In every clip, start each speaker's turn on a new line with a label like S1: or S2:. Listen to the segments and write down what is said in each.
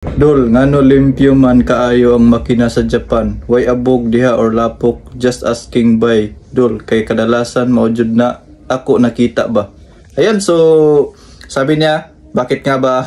S1: Dol, ngano limpyo man kaayo ang makina sa Japan. Way abog diha or lapok, just asking by. Dol, kay kadalasan maujud na ako nakita ba. Ayan, so sabi niya, bakit nga ba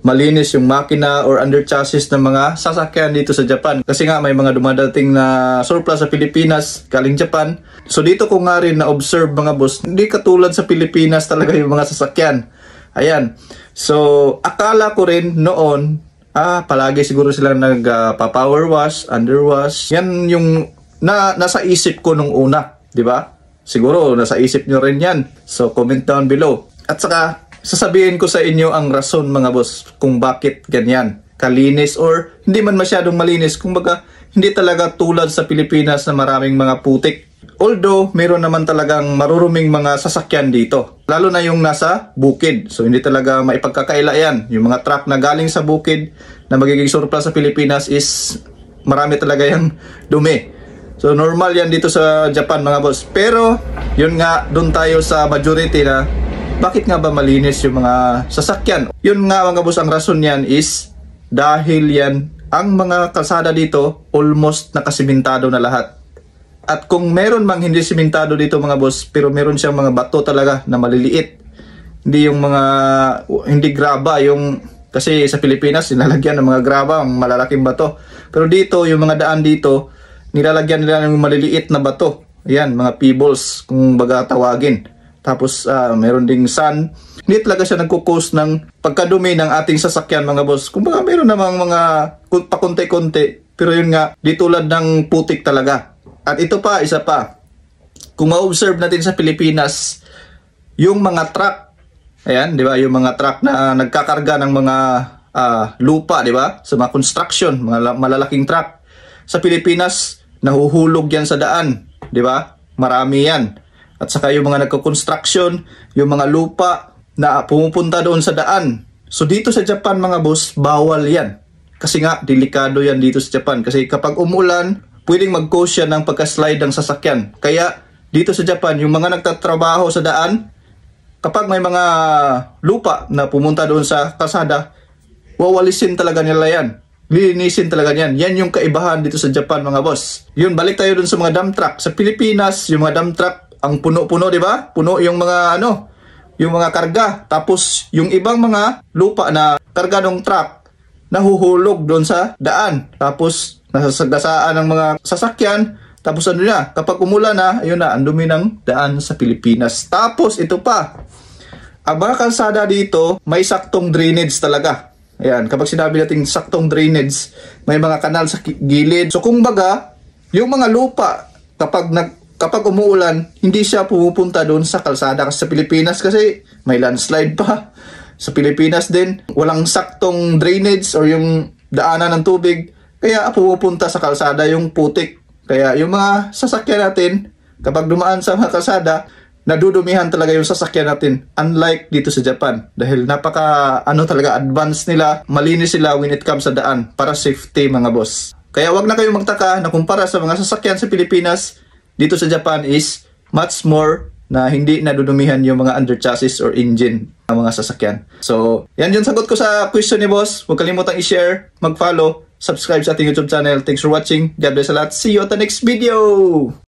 S1: malinis yung makina or under chassis ng mga sasakyan dito sa Japan? Kasi nga may mga dumadating na surplus sa Pilipinas galing Japan. So dito ko nga rin na-observe mga boss, hindi katulad sa Pilipinas talaga yung mga sasakyan. Ayan, so akala ko rin noon, palagi siguro sila nagpa-power wash, under wash. Yan yung nasa isip ko nung una, di ba? Siguro nasa isip nyo rin yan. So comment down below. At saka sasabihin ko sa inyo ang rason mga boss kung bakit ganyan kalinis or hindi man masyadong malinis. Kumbaga hindi talaga tulad sa Pilipinas na maraming mga putik. Although meron naman talagang maruruming mga sasakyan dito, lalo na yung nasa bukid. So hindi talaga maipagkakaila yan. Yung mga truck na galing sa bukid na magiging surplus sa Pilipinas is marami talaga yung dumi. So normal yan dito sa Japan mga boss. Pero yun nga, doon tayo sa majority na bakit nga ba malinis yung mga sasakyan. Yun nga mga boss, ang rason yan is dahil yan ang mga kalsada dito almost nakasimentado na lahat. At kung meron mang hindi simentado dito mga boss, pero meron siyang mga bato talaga na maliliit. Hindi yung mga, hindi graba, yung, kasi sa Pilipinas nilalagyan ng mga graba, ang malalaking bato. Pero dito, yung mga daan dito, nilalagyan nila ng maliliit na bato. Ayan, mga pebbles, kung baga tawagin. Tapos meron ding sand. Hindi talaga siya nagkukos ng pagkadumi ng ating sasakyan mga boss. Kung baga meron namang mga pakunti-kunti, pero yun nga, di tulad ng putik talaga. At ito pa, isa pa. Kung ma-observe natin sa Pilipinas, yung mga truck, ayan, di ba? Yung mga truck na nagkakarga ng mga lupa, di ba? Sa mga construction, mga malalaking truck. Sa Pilipinas, nahuhulog yan sa daan, di ba? Marami yan. At saka yung mga nagko-construction, yung mga lupa na pumupunta doon sa daan. So dito sa Japan mga boss, bawal yan. Kasi nga, delikado yan dito sa Japan. Kasi kapag umulan, pwedeng mag-cause yan ng pagka-slide ng sasakyan. Kaya dito sa Japan, yung mga nagtatrabaho sa daan, kapag may mga lupa na pumunta doon sa kalsada, wawalisin talaga nila yan. Lilinisin talaga yan. Yan yung kaibahan dito sa Japan mga boss. Yun, balik tayo doon sa mga dump truck. Sa Pilipinas, yung mga dump truck, ang puno-puno, di ba? Puno yung mga yung mga karga. Tapos yung ibang mga lupa na karga ng truck, nahuhulog doon sa daan. Tapos nasasagasaan ng mga sasakyan. Tapos ano na, kapag umulan na, ayun na, ang dumi ng daan sa Pilipinas. Tapos ito pa, ang mga kalsada dito, may saktong drainage talaga. Ayan, kapag sinabi natin saktong drainage, may mga kanal sa gilid. So kung baga, yung mga lupa, kapag umuulan, hindi siya pumupunta doon sa kalsada. Kasi sa Pilipinas kasi may landslide pa. Sa Pilipinas din, walang saktong drainage or yung daanan ng tubig. Kaya pumupunta sa kalsada yung putik. Kaya yung mga sasakyan natin, kapag dumaan sa mga kalsada, nadudumihan talaga yung sasakyan natin. Unlike dito sa Japan. Dahil napaka talaga advanced nila, malinis sila when it comes sa daan para safety mga boss. Kaya wag na kayong magtaka na kumpara sa mga sasakyan sa Pilipinas, dito sa Japan is much more na hindi nadudumihan yung mga under chassis or engine ng mga sasakyan. So, yan yung sagot ko sa question ni boss. Huwag kalimutang i-share, mag-follow, subscribe sa ating YouTube channel. Thanks for watching. God bless a lot. See you at the next video!